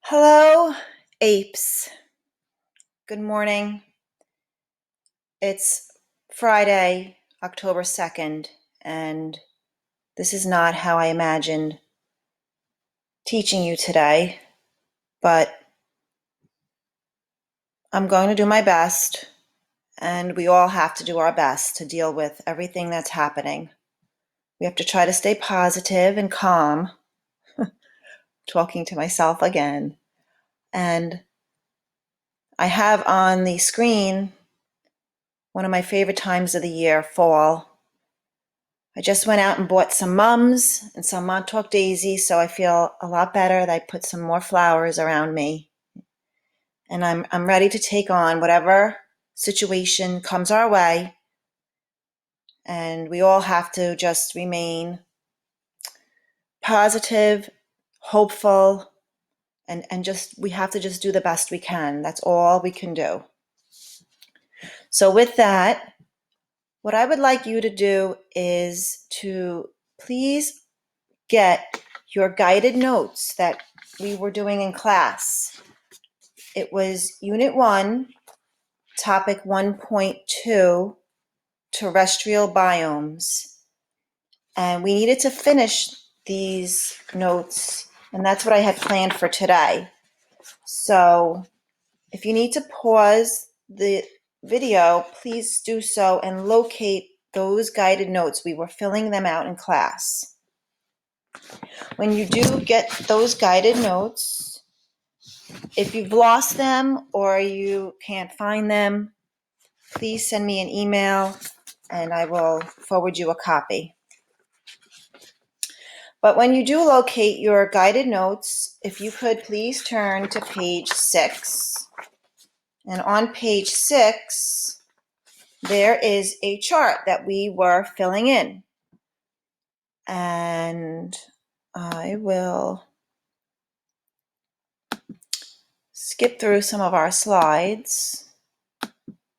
Hello, apes. Good morning. It's Friday, October 2nd, and this is not how I imagined teaching you today, but I'm going to do my best, and we all have to do our best to deal with everything that's happening. We have to try to stay positive and calm, talking to myself again. And I have on the screen one of my favorite times of the year, fall. I just went out and bought some mums and some Montauk daisies, so I feel a lot better that I put some more flowers around me. And I'm ready to take on whatever situation comes our way. And we all have to just remain positive, hopeful, and just we have to just do the best we can. That's all we can do. So with that, what I would like you to do is to please get your guided notes that we were doing in class. It was Unit 1, Topic 1.2, Terrestrial Biomes. And we needed to finish these notes, and that's what I had planned for today. So if you need to pause the video, please do so and locate those guided notes. We were filling them out in class. When you do get those guided notes, if you've lost them or you can't find them, please send me an email and I will forward you a copy. But when you do locate your guided notes, if you could please turn to page 6. And on page 6, there is a chart that we were filling in. And I will skip through some of our slides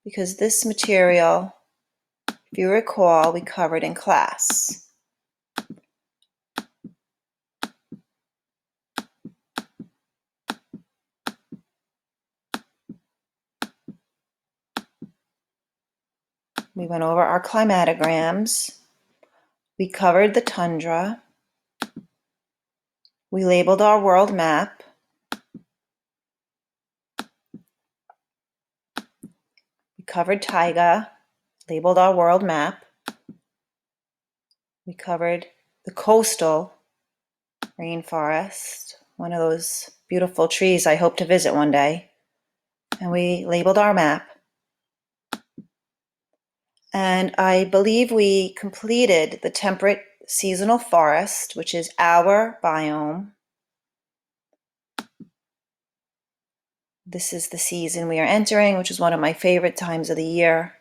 because this material, if you recall, we covered in class. We went over our climatograms. We covered the tundra. We labeled our world map. We covered taiga, labeled our world map. We covered the coastal rainforest, one of those beautiful trees I hope to visit one day. And we labeled our map. And I believe we completed the temperate seasonal forest, which is our biome. This is the season we are entering, which is one of my favorite times of the year.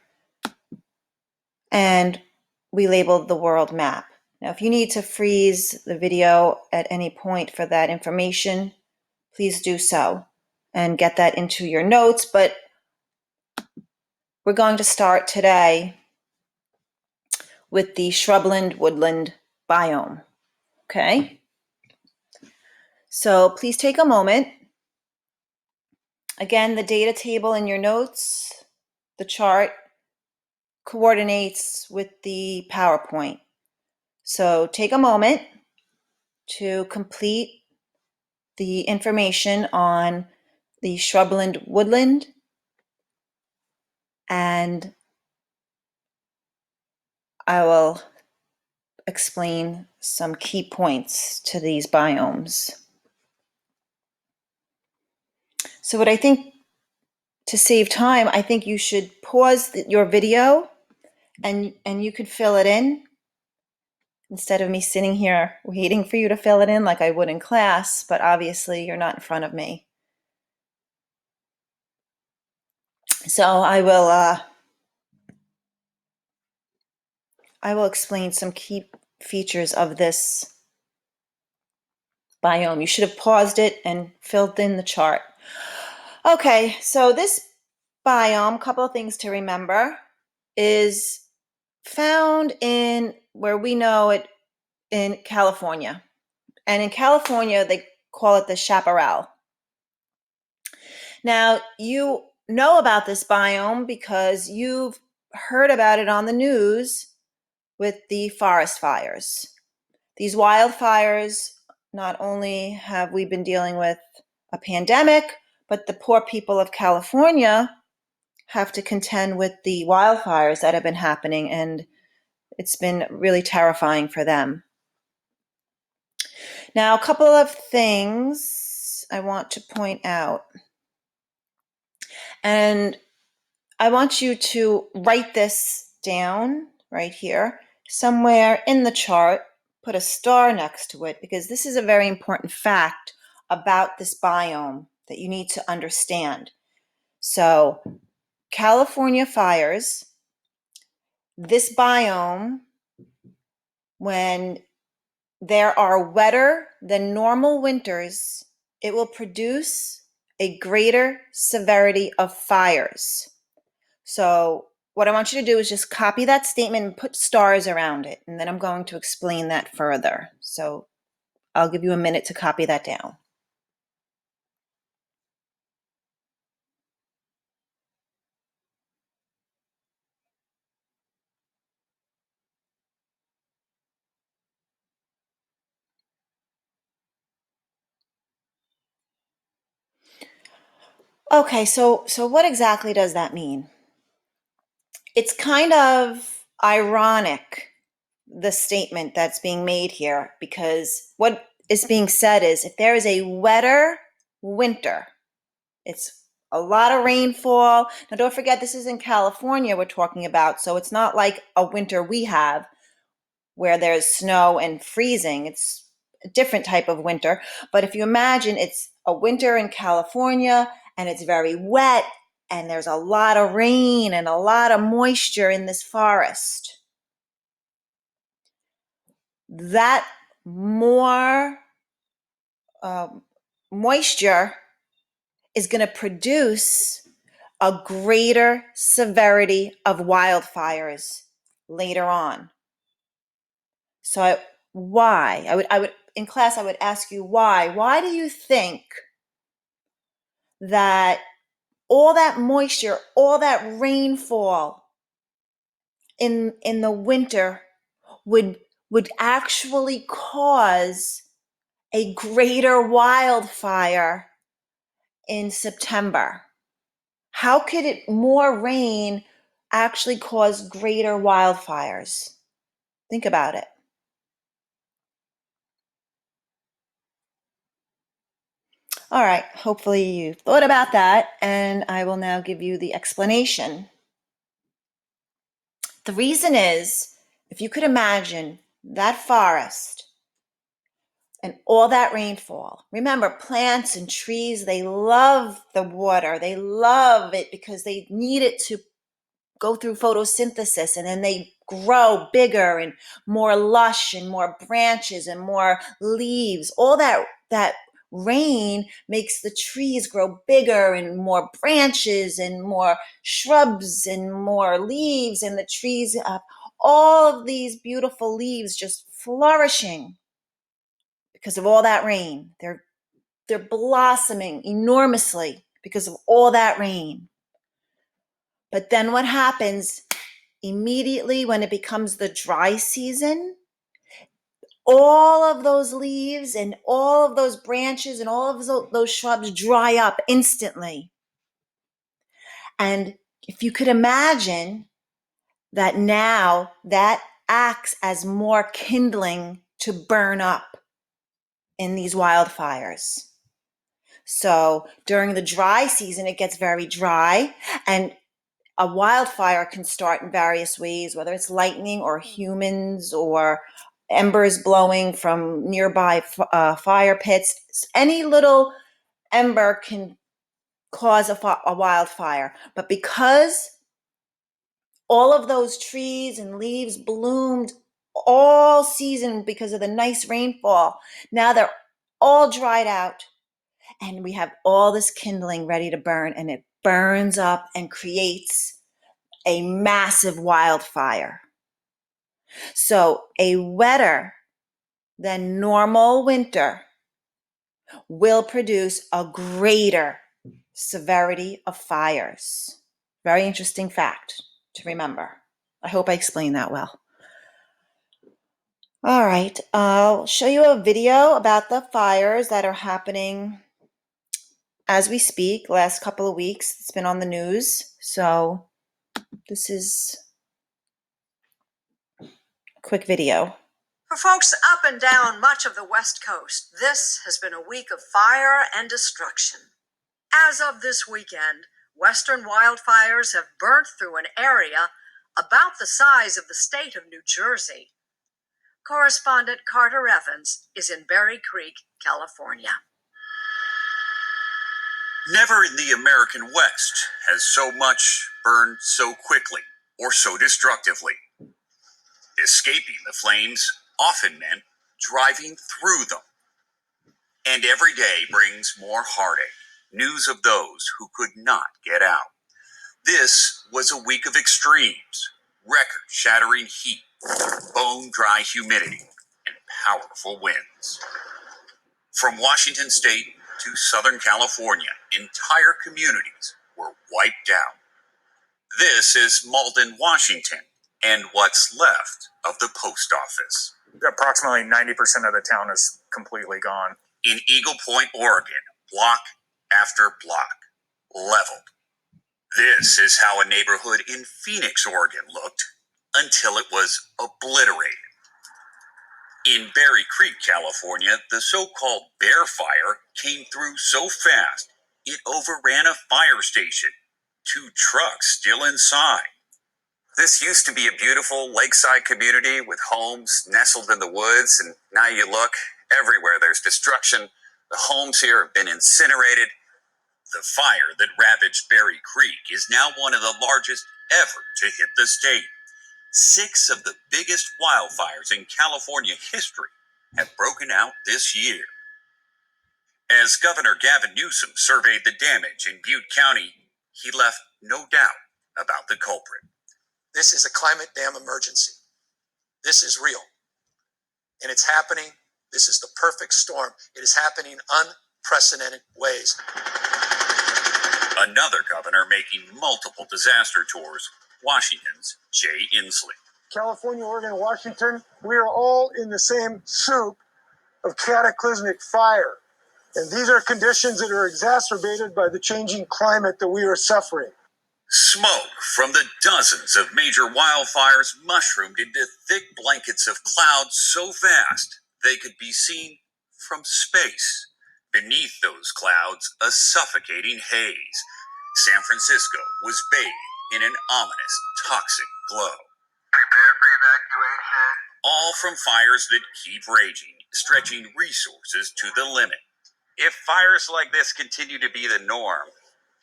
And we labeled the world map. Now, if you need to freeze the video at any point for that information, please do so and get that into your notes. But we're going to start today with the shrubland woodland biome. Okay? So please take a moment. Again, the data table in your notes, the chart coordinates with the PowerPoint. So take a moment to complete the information on the shrubland woodland, and I will explain some key points to these biomes. So what I think, to save time, I think you should pause your video and you could fill it in instead of me sitting here waiting for you to fill it in like I would in class, but obviously you're not in front of me. So I will explain some key features of this biome. You should have paused it and filled in the chart. Okay, so this biome, a couple of things to remember, is found in where we know it in California. And in California, they call it the chaparral. Now, you know about this biome because you've heard about it on the news with the forest fires. These wildfires, not only have we been dealing with a pandemic, but the poor people of California have to contend with the wildfires that have been happening, and it's been really terrifying for them. Now, a couple of things I want to point out. And I want you to write this down right here, somewhere in the chart, put a star next to it, because this is a very important fact about this biome that you need to understand. So, California fires, this biome, when there are wetter than normal winters, it will produce a greater severity of fires. So what I want you to do is just copy that statement and put stars around it, and then I'm going to explain that further. So I'll give you a minute to copy that down. Okay, so what exactly does that mean? It's kind of ironic, the statement that's being made here, because what is being said is if there is a wetter winter, it's a lot of rainfall. Now, don't forget, this is in California we're talking about, so it's not like a winter we have where there's snow and freezing. It's a different type of winter. But if you imagine it's a winter in California and it's very wet and there's a lot of rain and a lot of moisture in this forest, that more moisture is going to produce a greater severity of wildfires later on. So why? I would in class I would ask you why. Why do you think that all that moisture, all that rainfall in the winter would actually cause a greater wildfire in September? How could it more rain actually cause greater wildfires? Think about it. All right, hopefully you thought about that, and I will now give you the explanation. The reason is, if you could imagine that forest and all that rainfall. Remember, plants and trees, they love the water. They love it because they need it to go through photosynthesis, and then they grow bigger and more lush and more branches and more leaves. All that rain makes the trees grow bigger and more branches and more shrubs and more leaves, and the trees have all of these beautiful leaves just flourishing because of all that rain. They're blossoming enormously because of all that rain. But then what happens immediately when it becomes the dry season? All of those leaves and all of those branches and all of those shrubs dry up instantly. And if you could imagine that now that acts as more kindling to burn up in these wildfires. So during the dry season, it gets very dry, and a wildfire can start in various ways, whether it's lightning or humans or embers blowing from nearby fire pits. Any little ember can cause a wildfire. But because all of those trees and leaves bloomed all season because of the nice rainfall, now they're all dried out. And we have all this kindling ready to burn, and it burns up and creates a massive wildfire. So a wetter than normal winter will produce a greater severity of fires. Very interesting fact to remember. I hope I explained that well. All right, I'll show you a video about the fires that are happening as we speak. Last couple of weeks, it's been on the news. So this is a quick video. For folks up and down much of the West Coast, this has been a week of fire and destruction. As of this weekend, western wildfires have burnt through an area about the size of the state of New Jersey. Correspondent Carter Evans is in Berry Creek, California. Never in the American West has so much burned so quickly or so destructively. Escaping the flames often meant driving through them. And every day brings more heartache, news of those who could not get out. This was a week of extremes, record-shattering heat, bone-dry humidity, and powerful winds. From Washington State to Southern California, entire communities were wiped out. This is Malden, Washington, and what's left of the post office. Approximately 90% of the town is completely gone. In Eagle Point, Oregon, block after block, leveled. This is how a neighborhood in Phoenix, Oregon looked until it was obliterated. In Berry Creek, California, the so-called Bear Fire came through so fast it overran a fire station. 2 trucks still inside. This used to be a beautiful lakeside community with homes nestled in the woods, and now you look, everywhere there's destruction. The homes here have been incinerated. The fire that ravaged Berry Creek is now one of the largest ever to hit the state. 6 of the biggest wildfires in California history have broken out this year. As Governor Gavin Newsom surveyed the damage in Butte County, he left no doubt about the culprit. This is a climate dam emergency. This is real. And it's happening. This is the perfect storm. It is happening in unprecedented ways. Another governor making multiple disaster tours, Washington's Jay Inslee. California, Oregon, and Washington, we are all in the same soup of cataclysmic fire. And these are conditions that are exacerbated by the changing climate that we are suffering. Smoke from the dozens of major wildfires mushroomed into thick blankets of clouds so vast they could be seen from space. Beneath those clouds, a suffocating haze. San Francisco was bathed in an ominous, toxic glow. Prepared for evacuation. All from fires that keep raging, stretching resources to the limit. If fires like this continue to be the norm,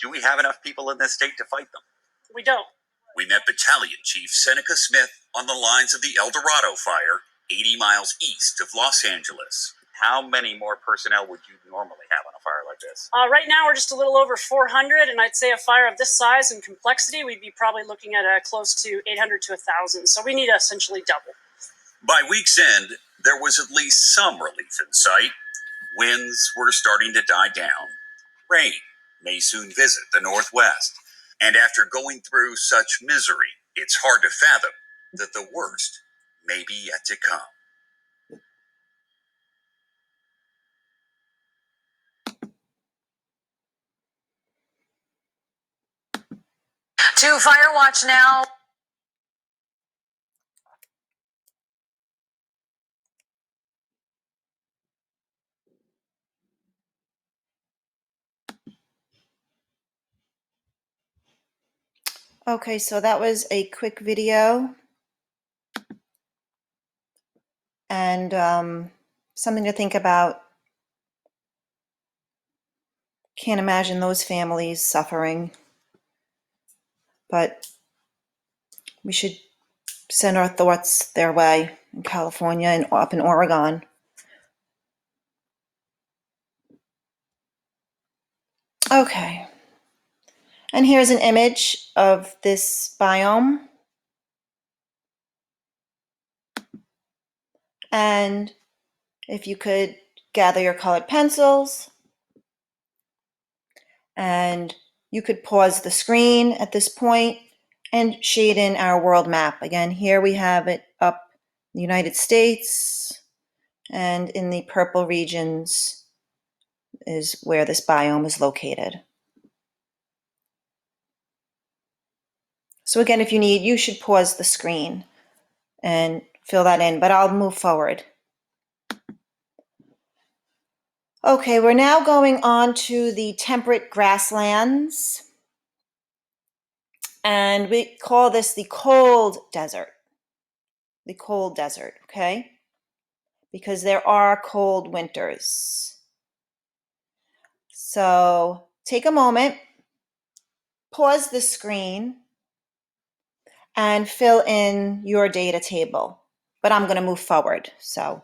do we have enough people in this state to fight them? We don't. We met Battalion Chief Seneca Smith on the lines of the El Dorado fire, 80 miles east of Los Angeles. How many more personnel would you normally have on a fire like this? Right now, we're just a little over 400, and I'd say a fire of this size and complexity, we'd be probably looking at close to 800 to 1,000. So we need to essentially double. By week's end, there was at least some relief in sight. Winds were starting to die down. Rain may soon visit the Northwest. And after going through such misery, it's hard to fathom that the worst may be yet to come. To Fire Watch now. Okay, so that was a quick video and something to think about. Can't imagine those families suffering, but we should send our thoughts their way in California and up in Oregon. Okay, and here's an image of this biome. And if you could gather your colored pencils And you could pause the screen at this point and shade in our world map. Again, here we have it up in the United States, and in the purple regions is where this biome is located. So again, if you need, you should pause the screen and fill that in, but I'll move forward. Okay, we're now going on to the temperate grasslands, and we call this the cold desert. The cold desert, okay? Because there are cold winters. So take a moment, pause the screen, and fill in your data table. But I'm going to move forward. So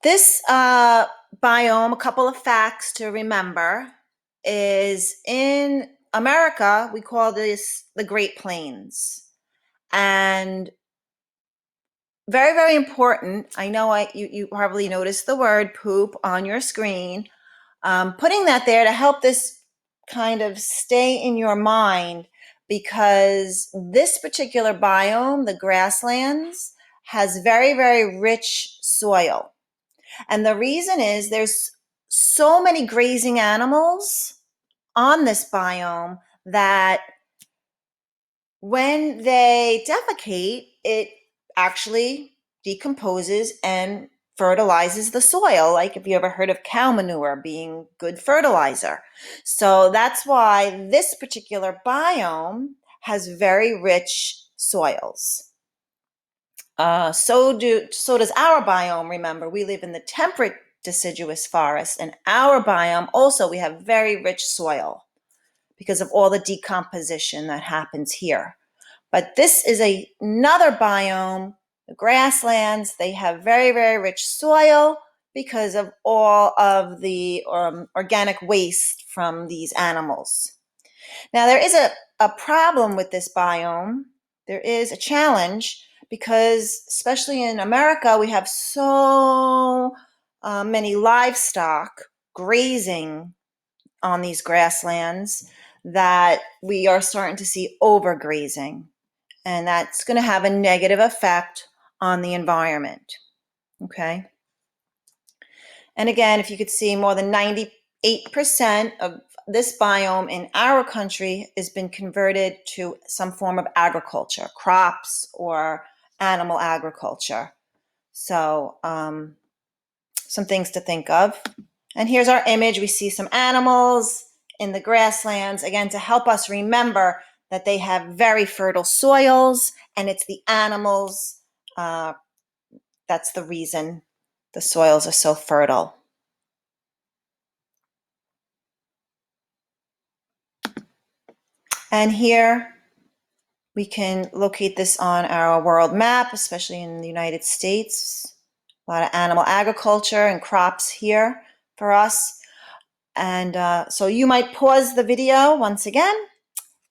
this biome, a couple of facts to remember, is in America, we call this the Great Plains. And very, very important. I know you probably noticed the word poop on your screen. Putting that there to help this kind of stay in your mind, because this particular biome, the grasslands, has very, very rich soil. And the reason is there's so many grazing animals on this biome that when they defecate, it actually decomposes and fertilizes the soil. Like if you ever heard of cow manure being good fertilizer. So that's why this particular biome has very rich soils. So does our biome. Remember, we live in the temperate deciduous forest, and our biome also, we have very rich soil because of all the decomposition that happens here. But this is another biome, the grasslands. They have very, very rich soil because of all of the organic waste from these animals. Now, there is a problem with this biome. There is a challenge because, especially in America, we have so many livestock grazing on these grasslands that we are starting to see overgrazing. And that's going to have a negative effect on the environment. Okay. And again, if you could see, more than 98% of this biome in our country has been converted to some form of agriculture, crops or animal agriculture. So some things to think of. And here's our image. We see some animals in the grasslands, again, to help us remember that they have very fertile soils, and it's the animals. That's the reason the soils are so fertile. And here we can locate this on our world map, especially in the United States. A lot of animal agriculture and crops here for us. And so you might pause the video once again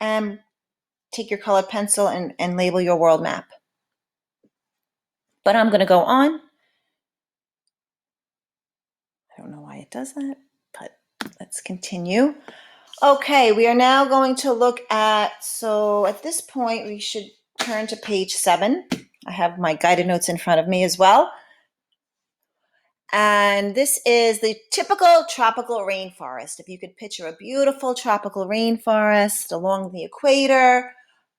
and take your colored pencil and label your world map. But I'm going to go on. I don't know why it does that, but let's continue. Okay, we are now going to look at, so at this point, we should turn to page 7. I have my guided notes in front of me as well. And this is the typical tropical rainforest. If you could picture a beautiful tropical rainforest along the equator,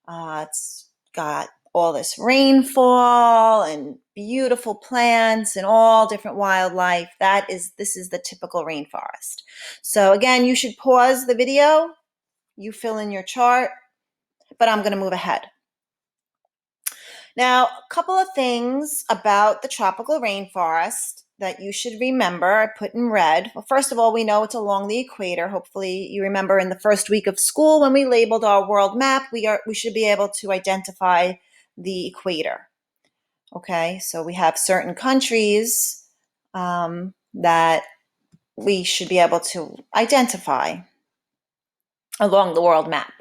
it's got all this rainfall and beautiful plants and all different wildlife. This is the typical rainforest. So again, you should pause the video, you fill in your chart, but I'm going to move ahead. Now, a couple of things about the tropical rainforest that you should remember, I put in red. Well, first of all, we know it's along the equator. Hopefully you remember in the first week of school when we labeled our world map, we should be able to identify the equator. Okay, so we have certain countries that we should be able to identify along the world map.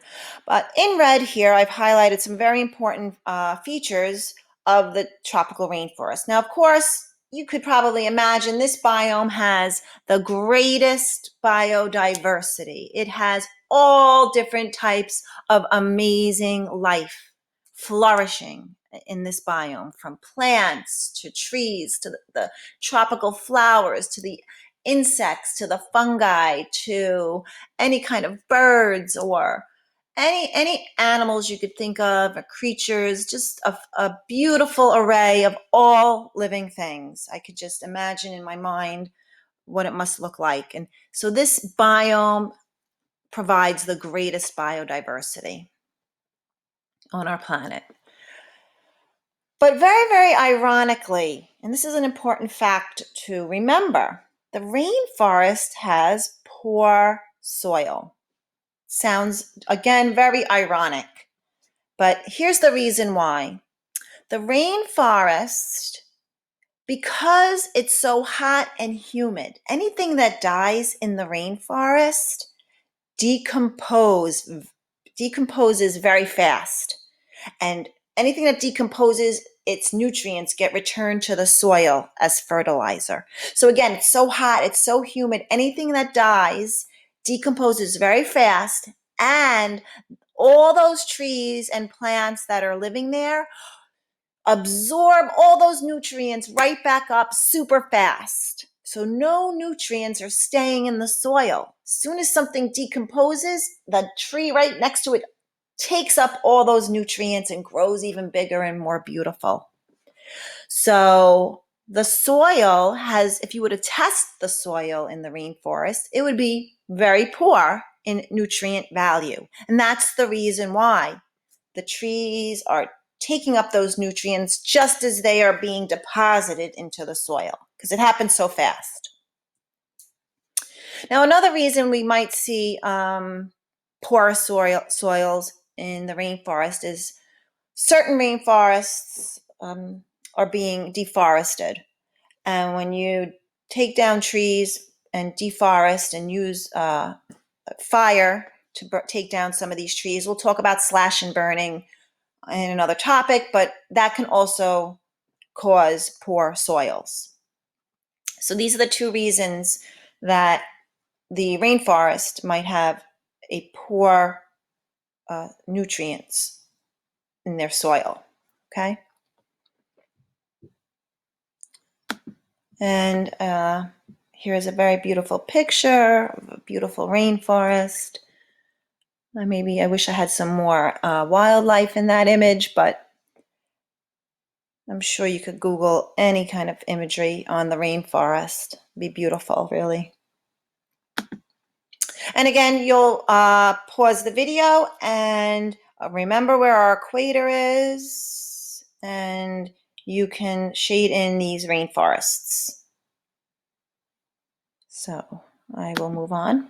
But in red here, I've highlighted some very important features of the tropical rainforest. Now, of course, you could probably imagine this biome has the greatest biodiversity. It has all different types of amazing life flourishing in this biome, from plants to trees to the tropical flowers to the insects to the fungi to any kind of birds or any animals you could think of, or creatures, just a beautiful array of all living things. I could just imagine in my mind what it must look like. And so this biome provides the greatest biodiversity on our planet. But very, very ironically, and this is an important fact to remember, the rainforest has poor soil. Sounds, again, very ironic. But here's the reason why. The rainforest, because it's so hot and humid, anything that dies in the rainforest decomposes very fast. And anything that decomposes, its nutrients get returned to the soil as fertilizer. So again, it's so hot, it's so humid, anything that dies decomposes very fast, and all those trees and plants that are living there absorb all those nutrients right back up super fast. So no nutrients are staying in the soil. As soon as something decomposes, the tree right next to it takes up all those nutrients and grows even bigger and more beautiful. So the soil has, if you were to test the soil in the rainforest, it would be very poor in nutrient value. And that's the reason why the trees are taking up those nutrients just as they are being deposited into the soil, because it happens so fast. Now, another reason we might see poor soils in the rainforest is certain rainforests are being deforested. And when you take down trees and deforest and use fire to take down some of these trees, we'll talk about slash and burning in another topic, but that can also cause poor soils. So these are the two reasons that the rainforest might have a poor nutrients in their soil, okay? And here's a very beautiful picture of a beautiful rainforest. Maybe I wish I had some more wildlife in that image, but I'm sure you could Google any kind of imagery on the rainforest. It'd be beautiful, really. And again, you'll pause the video and remember where our equator is, and you can shade in these rainforests. So I will move on.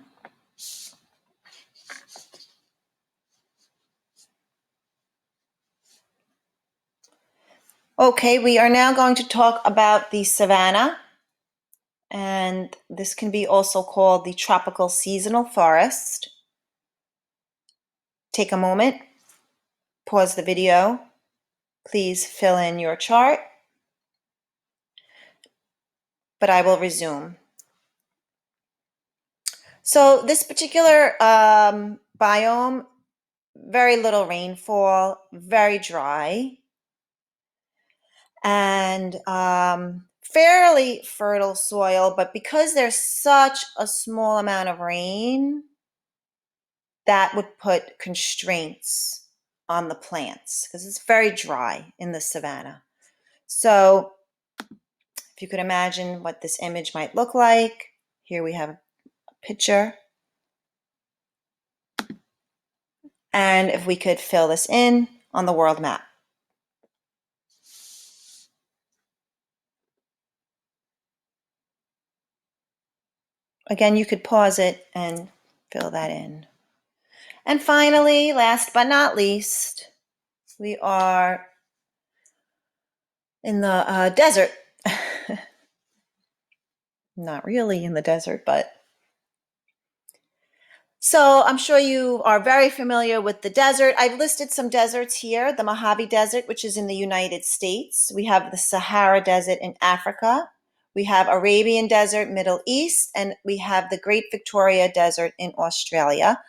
Okay, we are now going to talk about the savanna, and this can be also called the tropical seasonal forest. Take a moment, pause the video, please fill in your chart, but I will resume. So this particular biome, very little rainfall, very dry, and fairly fertile soil, but because there's such a small amount of rain, that would put constraints on the plants because it's very dry in the savanna. So if you could imagine what this image might look like, here we have a picture. And if we could fill this in on the world map. Again, you could pause it and fill that in. And finally, last but not least, we are in the desert. Not really in the desert, but So I'm sure you are very familiar with the desert. I've listed some deserts here. The Mojave Desert, which is in the United States. We have the Sahara Desert in Africa. We have Arabian Desert, Middle East, and we have the Great Victoria Desert in Australia.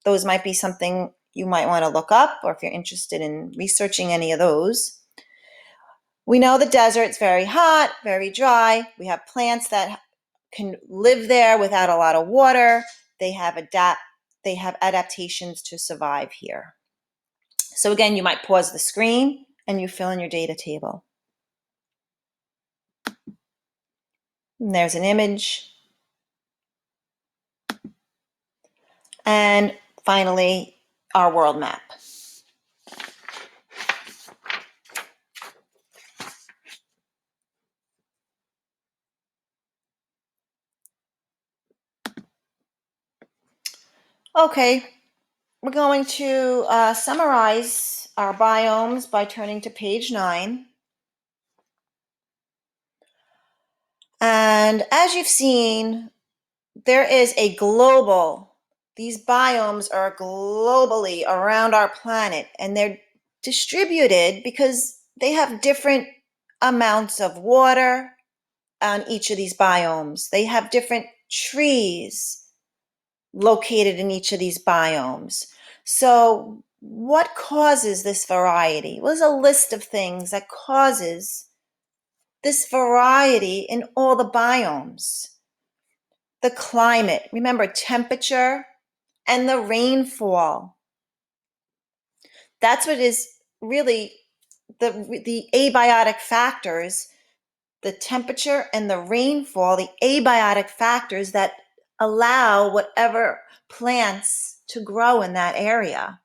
Those might be something you might want to look up, or if you're interested in researching any of those. We know the desert's very hot, very dry. We have plants that can live there without a lot of water. They have adaptations to survive here. So again, you might pause the screen and you fill in your data table. And there's an image. And finally, our world map. Okay, we're going to summarize our biomes by turning to page 9. And as you've seen, there is a these biomes are globally around our planet, and they're distributed because they have different amounts of water on each of these biomes. They have different trees located in each of these biomes. So what causes this variety? Well, there's a list of things that causes this variety in all the biomes. The climate, remember temperature and the rainfall. That's what is really the abiotic factors, the temperature and the rainfall, the abiotic factors that allow whatever plants to grow in that area.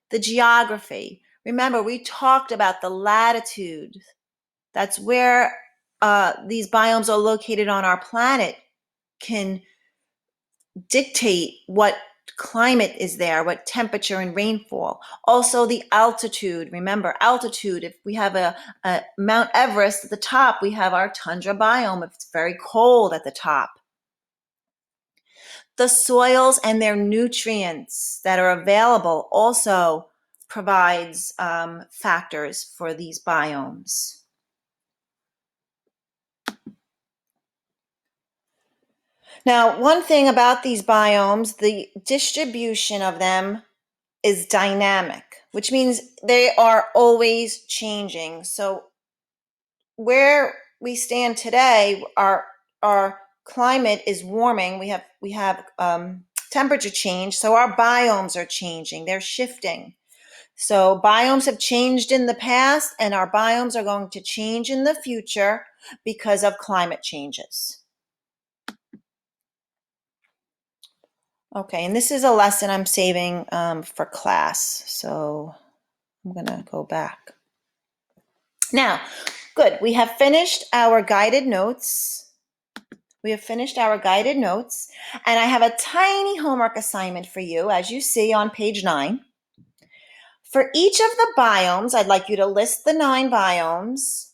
The geography. Remember, we talked about the latitude. That's where these biomes are located on our planet can dictate what climate is there, what temperature and rainfall. Also the altitude. Remember, altitude, if we have a Mount Everest at the top, we have our tundra biome if it's very cold at the top. The soils and their nutrients that are available also provides factors for these biomes. Now, one thing about these biomes, the distribution of them is dynamic, which means they are always changing. So where we stand today, our climate is warming. We have temperature change, so our biomes are changing. They're shifting. So biomes have changed in the past, and our biomes are going to change in the future because of climate changes. Okay, and this is a lesson I'm saving for class, so I'm gonna go back. Now, good, we have finished our guided notes. And I have a tiny homework assignment for you, as you see on page 9. For each of the biomes, I'd like you to list the 9 biomes,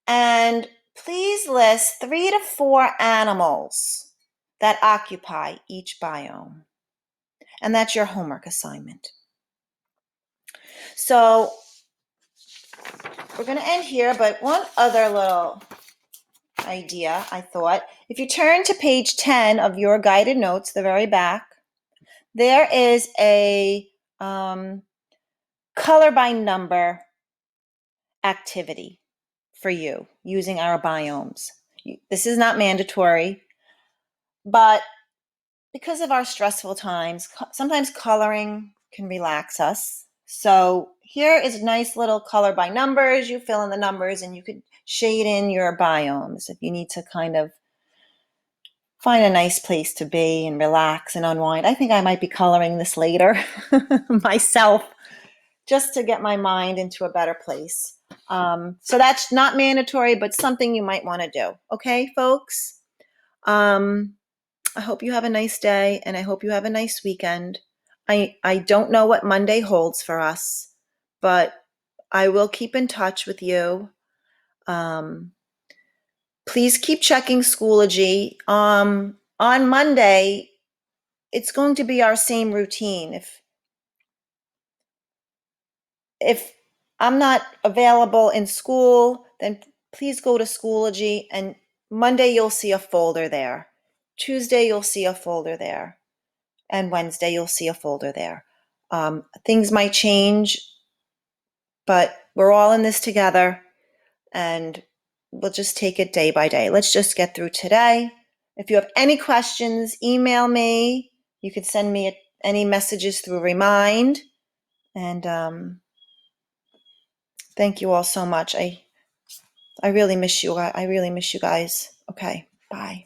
and please list 3 to 4 animals that occupy each biome. And that's your homework assignment. So we're going to end here, but one other little idea I thought. If you turn to page 10 of your guided notes, the very back, there is a color by number activity for you using our biomes. This is not mandatory, but because of our stressful times, sometimes coloring can relax us. So here is a nice little color by numbers. You fill in the numbers and you could shade in your biomes if you need to kind of find a nice place to be and relax and unwind. I think I might be coloring this later myself just to get my mind into a better place. So that's not mandatory, but something you might want to do. Okay, folks? I hope you have a nice day, and I hope you have a nice weekend. I don't know what Monday holds for us, but I will keep in touch with you. Please keep checking Schoology. On Monday, it's going to be our same routine. If I'm not available in school, then please go to Schoology, and Monday you'll see a folder there. Tuesday you'll see a folder there. And Wednesday you'll see a folder there. Things might change, but we're all in this together, and we'll just take it day by day. Let's just get through today. If you have any questions, email me. You can send me any messages through Remind. And thank you all so much. I really miss you. I really miss you guys. Okay, bye.